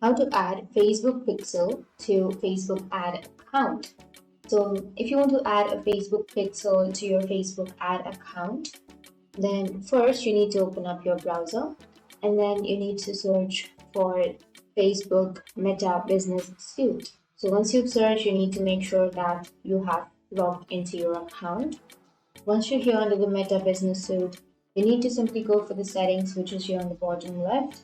How to add Facebook pixel to Facebook ad account. So if you want to add a Facebook pixel to your Facebook ad account, then first you need to open up your browser and then you need to search for Facebook Meta Business Suite. So once you've searched, you need to make sure that you have logged into your account. Once you're here under the Meta Business Suite, you need to simply go for the settings, which is here on the bottom left,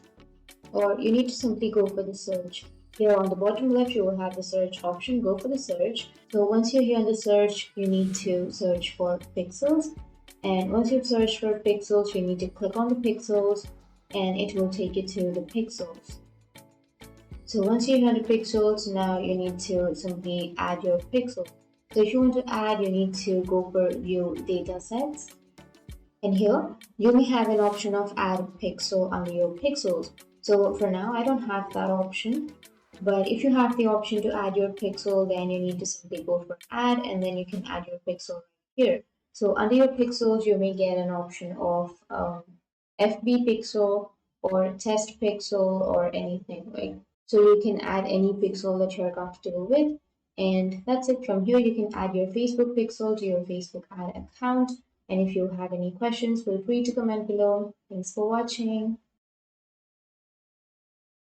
or you need to simply go for the search. Here on the bottom left, you will have the search option. Go for the search. So once you're here on the search, you need to search for pixels. And once you've searched for pixels, you need to click on the pixels and it will take you to the pixels. So once you have the pixels, now you need to simply add your pixel. So if you want to add, you need to go for view data sets. And here you may have an option of add pixel under your pixels. So for now, I don't have that option. But if you have the option to add your pixel, then you need to simply go for add and then you can add your pixel here. So under your pixels, you may get an option of FB pixel or test pixel or anything, right? So you can add any pixel that you're comfortable with. And that's it. From here, you can add your Facebook pixel to your Facebook ad account. And if you have any questions, feel free to comment below. Thanks for watching.